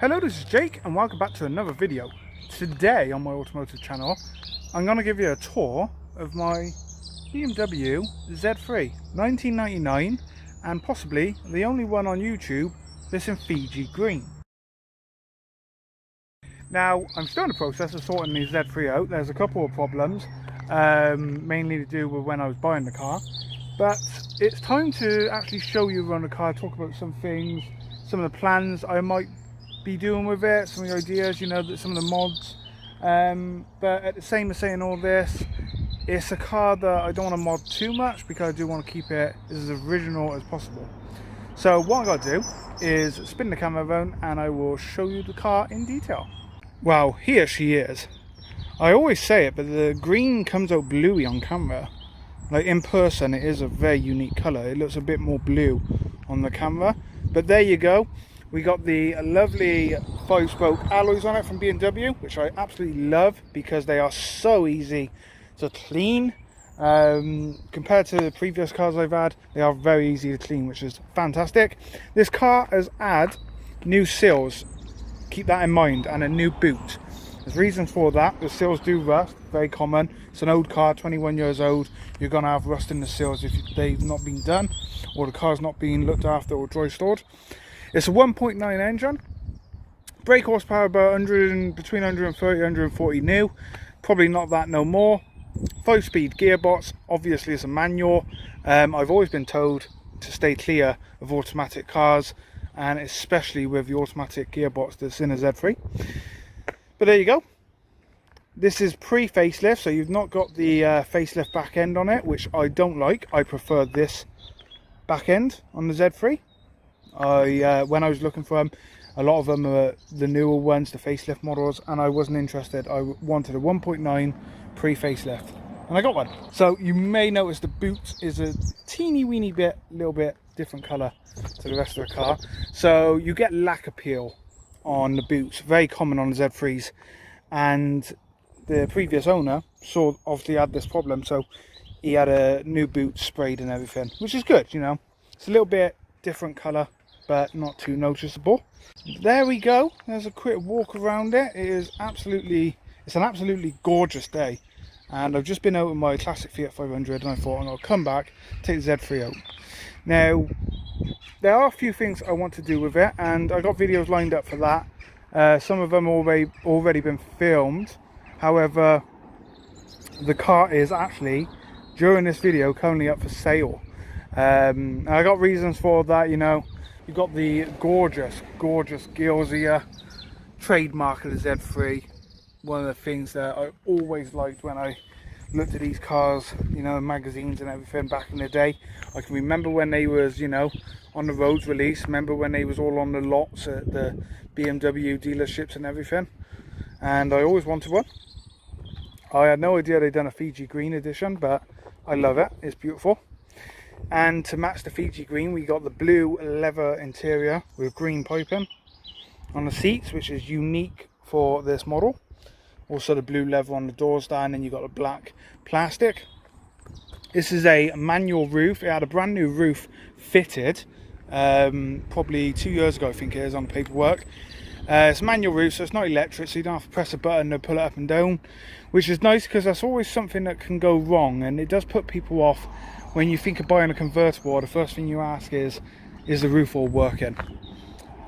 Hello, this is Jake and welcome back to another video. Today on my automotive channel I'm going to give you a tour of my BMW Z3 1999 and possibly the only one on YouTube that's in Fiji green. Now I'm still in the process of sorting the Z3 out. There's a couple of problems, mainly to do with when I was buying the car, but it's time to actually show you around the car, talk about some things, some of the plans I might be doing with it, some of the ideas, you know, that some of the mods, but at the same as saying all this, it's a car that I don't want to mod too much because I do want to keep it as original as possible. So what I got to do is spin the camera around and I will show you the car in detail. Well, here she is. I always say it, but the green comes out bluey on camera. Like in person it is a very unique colour. It looks a bit more blue on the camera, but there you go. We got the lovely 5-spoke alloys on it from BMW, which I absolutely love because they are so easy to clean. Compared to the previous cars I've had, they are very easy to clean, which is fantastic. This car has had new seals, keep that in mind, and a new boot. There's reasons for that. The seals do rust, very common. It's an old car, 21 years old. You're going to have rust in the seals if they've not been done, or the car's not being looked after or dry stored. It's a 1.9 engine, brake horsepower about between 130 and 140 new, probably not that no more. 5-speed gearbox, obviously it's a manual. I've always been told to stay clear of automatic cars, and especially with the automatic gearbox that's in a Z3. But there you go. This is pre-facelift, so you've not got the facelift back end on it, which I don't like. I prefer this back end on the Z3. When I was looking for them, a lot of them are the newer ones, the facelift models, and I wasn't interested. I wanted a 1.9 pre-facelift, and I got one. So you may notice the boot is a teeny weeny bit, little bit different colour to the rest of the car. So you get lack appeal on the boots, very common on the Z3s, and the previous owner obviously had this problem, so he had a new boot sprayed and everything, which is good, you know. It's a little bit different colour, but not too noticeable. There we go. There's a quick walk around it. It's an absolutely gorgeous day, and I've just been out with my classic Fiat 500 and I thought I'm going to come back, take the Z3 out. Now there are a few things I want to do with it, and I got videos lined up for that. Some of them already been filmed. However, the car is actually, during this video, currently up for sale. I got reasons for that, you know. You've got the gorgeous gills here, trademark of the Z3. One of the things that I always liked when I looked at these cars, you know, in magazines and everything back in the day. I can remember when they was, you know, on the roads release. Remember when they was all on the lots at the BMW dealerships and everything. And I always wanted one. I had no idea they'd done a Fiji green edition, but I love it. It's beautiful. And to match the Fiji green, we got the blue leather interior with green piping on the seats, which is unique for this model. Also the blue leather on the doors there, and then you got the black plastic. This is a manual roof. It had a brand new roof fitted probably 2 years ago, I think it is, on the paperwork. It's a manual roof, so it's not electric, so you don't have to press a button to pull it up and down, which is nice because that's always something that can go wrong, and it does put people off. When you think of buying a convertible, the first thing you ask is the roof all working?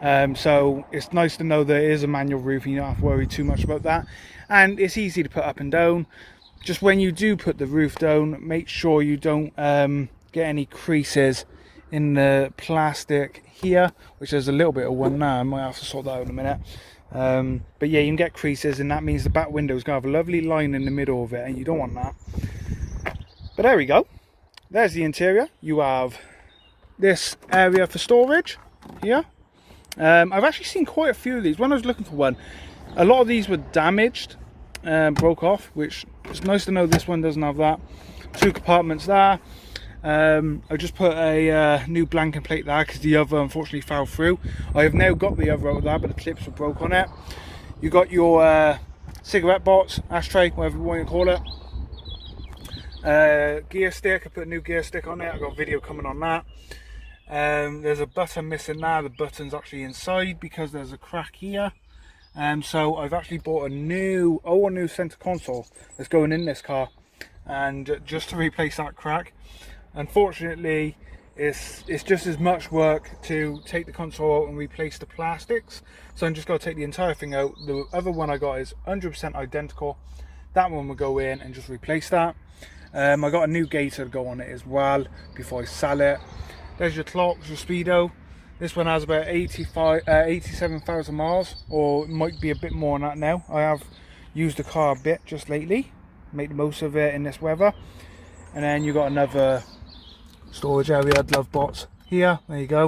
So it's nice to know that it is a manual roof and you don't have to worry too much about that. And it's easy to put up and down. Just when you do put the roof down, make sure you don't get any creases in the plastic here, which there's a little bit of one now. I might have to sort that out in a minute. But yeah, you can get creases, and that means the back window is going to have a lovely line in the middle of it, and you don't want that. But there we go. There's the interior. You have this area for storage here. I've actually seen quite a few of these. When I was looking for one, a lot of these were damaged, broke off, which is nice to know this one doesn't have that. 2 compartments there. I just put a new blanket plate there because the other unfortunately fell through. I have now got the other out of there, but the clips were broke on it. You got your cigarette box, ashtray, whatever you want to call it. Gear stick. I put a new gear stick on it. I've got a video coming on that. There's a button missing now. The button's actually inside because there's a crack here. So I've actually bought a new center console that's going in this car, and just to replace that crack. Unfortunately, it's just as much work to take the console out and replace the plastics. So I'm just going to take the entire thing out. The other one I got is 100% identical. That one will go in and just replace that. I got a new gator to go on it as well before I sell it. There's your clocks, your speedo. This one has about 87,000 miles, or it might be a bit more than that now. I have used the car a bit just lately, make the most of it in this weather. And then you got another storage area, glove box here. There you go.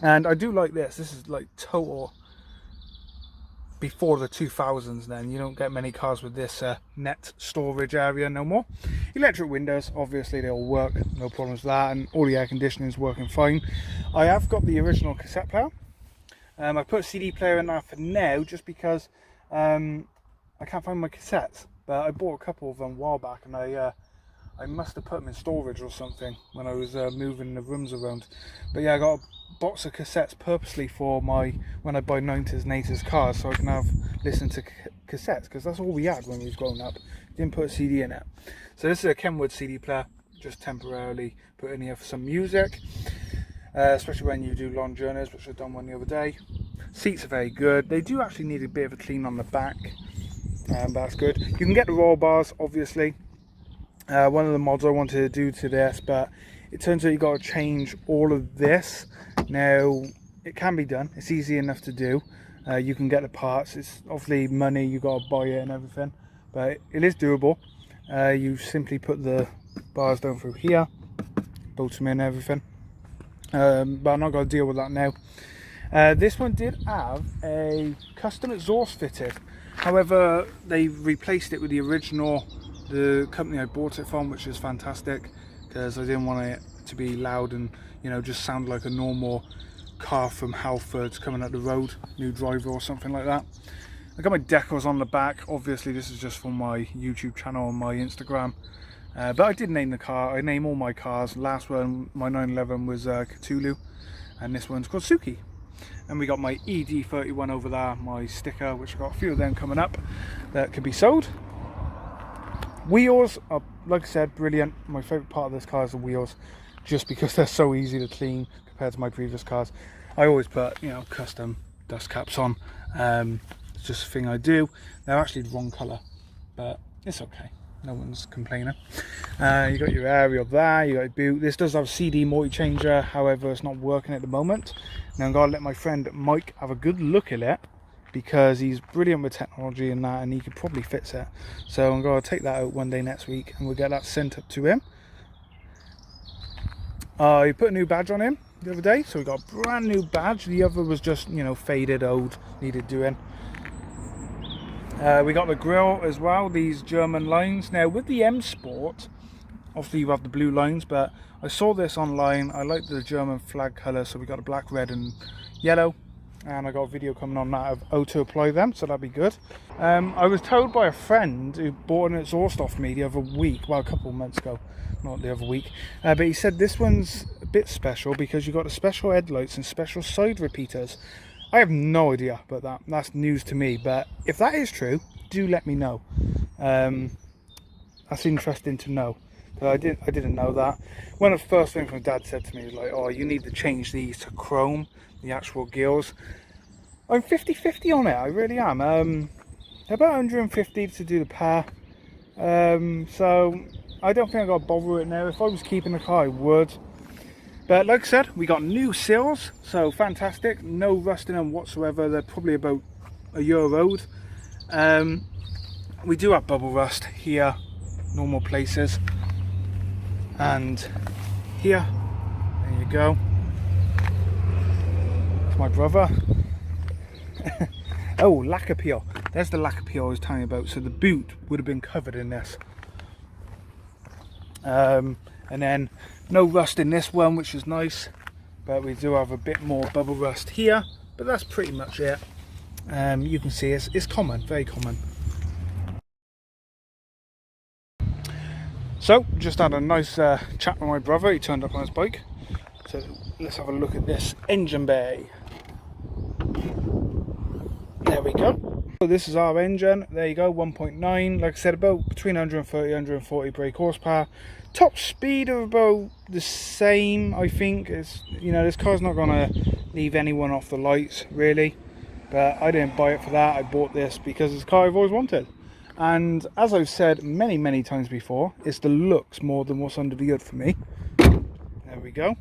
And I do like this. This is like total before the 2000s. Then you don't get many cars with this net storage area no more. Electric windows, obviously they all work, no problems with that, and all the air conditioning is working fine. I have got the original cassette player. I put a CD player in there for now just because I can't find my cassettes, but I bought a couple of them a while back, and I must have put them in storage or something when I was moving the rooms around. But yeah, I got a box of cassettes purposely for when I buy 90s and 80s cars, so I can listen to cassettes, because that's all we had when we was growing up. Didn't put a CD in it. So this is a Kenwood CD player, just temporarily put in here for some music, especially when you do long journeys, which I've done one the other day. Seats are very good. They do actually need a bit of a clean on the back, but that's good. You can get the roll bars, obviously. One of the mods I wanted to do to this, but it turns out you got to change all of this. Now it can be done, it's easy enough to do. You can get the parts, it's obviously money, you got to buy it and everything, but it is doable. You simply put the bars down through here, bolt them in and everything, but I'm not going to deal with that now. This one did have a custom exhaust fitted, however they replaced it with the original, the company I bought it from, which is fantastic, because I didn't want it to be loud and, you know, just sound like a normal car from Halfords coming up the road, new driver or something like that. I got my decals on the back. Obviously this is just for my YouTube channel and my Instagram, but I did name the car. I name all my cars. Last one, my 911, was Cthulhu, and this one's called Suki. And we got my ED31 over there, my sticker, which I've got a few of them coming up that could be sold. Wheels are, like I said, brilliant. My favourite part of this car is the wheels, just because they're so easy to clean compared to my previous cars. I always put, you know, custom dust caps on. It's just a thing I do. They're actually the wrong colour, but it's okay. No one's complaining. You got your aerial there, you got your boot. This does have a CD multi-changer, however it's not working at the moment. Now I'm going to let my friend Mike have a good look at it, because he's brilliant with technology and that, and he could probably fix it. So I'm going to take that out one day next week and we'll get that sent up to him. He put a new badge on him the other day, so we got a brand new badge. The other was just, you know, faded, old, needed doing. We got the grille as well, these German lines. Now with the M Sport, obviously you have the blue lines, but I saw this online. I like the German flag colour, so we got a black, red and yellow. And I got a video coming on that of how to apply them, so that'd be good. I was told by a friend who bought an exhaust off me the other week, well, a couple of months ago, not the other week, but he said this one's a bit special because you got the special headlights and special side repeaters. I have no idea about that. That's news to me, but if that is true, do let me know. That's interesting to know, because I didn't know that. One of the first things my dad said to me was like, oh, you need to change these to chrome, the actual gills. I'm 50-50 on it, I really am. About 150 to do the pair, so I don't think I got to bother with it now. If I was keeping the car, I would. But like I said, we got new sills, so fantastic. No rust in them whatsoever. They're probably about a year old. We do have bubble rust here, normal places, and here. There you go. It's my brother. Oh, lacquer peel. There's the lacquer peel I was telling you about. So the boot would have been covered in this. And then no rust in this one, which is nice, but we do have a bit more bubble rust here, but that's pretty much it. You can see it's common, very common. So just had a nice chat with my brother. He turned up on his bike. So let's have a look at this engine bay. There we go. So this is our engine. There you go, 1.9. Like I said, about between 130 140 brake horsepower. Top speed of about the same, I think. It's, you know, this car's not gonna leave anyone off the lights really, but I didn't buy it for that. I bought this because it's a car I've always wanted. And as I've said many times before, it's the looks more than what's under the hood for me. There we go.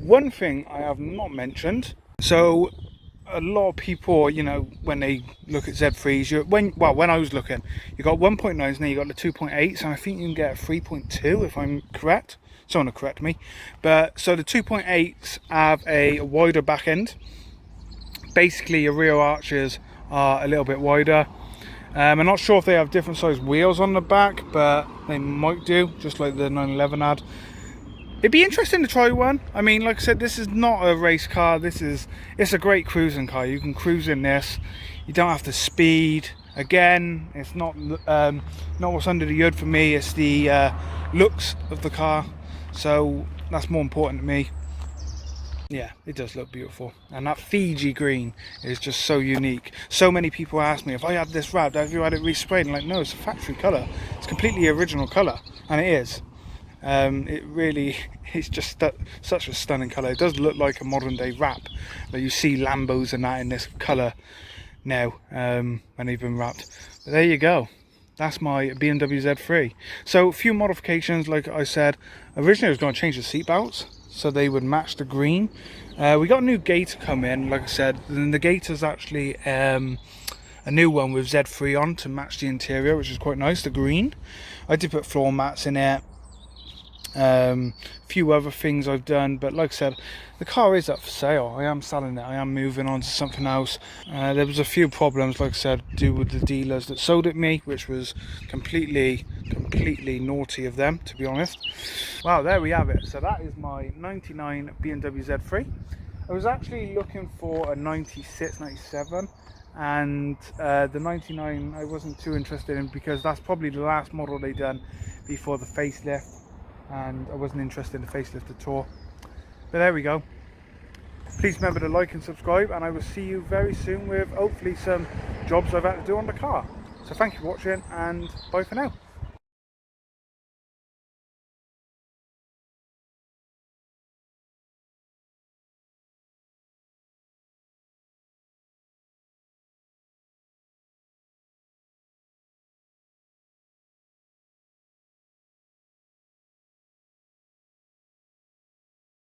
One thing I have not mentioned, so a lot of people, you know, when they look at Z3s, when I was looking, you got 1.9s, now you got the 2.8s, and I think you can get a 3.2 if I'm correct. Someone will correct me. But so the 2.8s have a wider back end. Basically, your rear arches are a little bit wider. I'm not sure if they have different size wheels on the back, but they might do, just like the 911 had. It'd be interesting to try one. I mean, like I said, this is not a race car. It's a great cruising car. You can cruise in this. You don't have to speed. Again, it's not what's under the hood for me. It's the looks of the car. So that's more important to me. Yeah, it does look beautiful, and that Fiji green is just so unique. So many people ask me, if I had this wrapped, have you had it resprayed? And like, no, it's a factory colour. It's completely original colour, and it is. It really is just such a stunning colour. It does look like a modern day wrap. Like you see Lambos and that in this colour now when they've been wrapped. But there you go. That's my BMW Z3. So a few modifications, like I said. Originally I was going to change the seat belts so they would match the green. We got a new gator come in, like I said, and the gator's actually a new one with Z3 on to match the interior, which is quite nice, the green. I did put floor mats in it. A few other things I've done, but like I said, the car is up for sale. I am selling it. I am moving on to something else. There was a few problems, like I said, due with the dealers that sold it me, which was completely naughty of them, to be honest. Wow, there we have it. So that is my 99 BMW Z3. I was actually looking for a 96, 97, and the 99 I wasn't too interested in because that's probably the last model they done before the facelift. And I wasn't interested in the facelift at all. But there we go. Please remember to like and subscribe, and I will see you very soon with hopefully some jobs I've had to do on the car. So thank you for watching, and bye for now.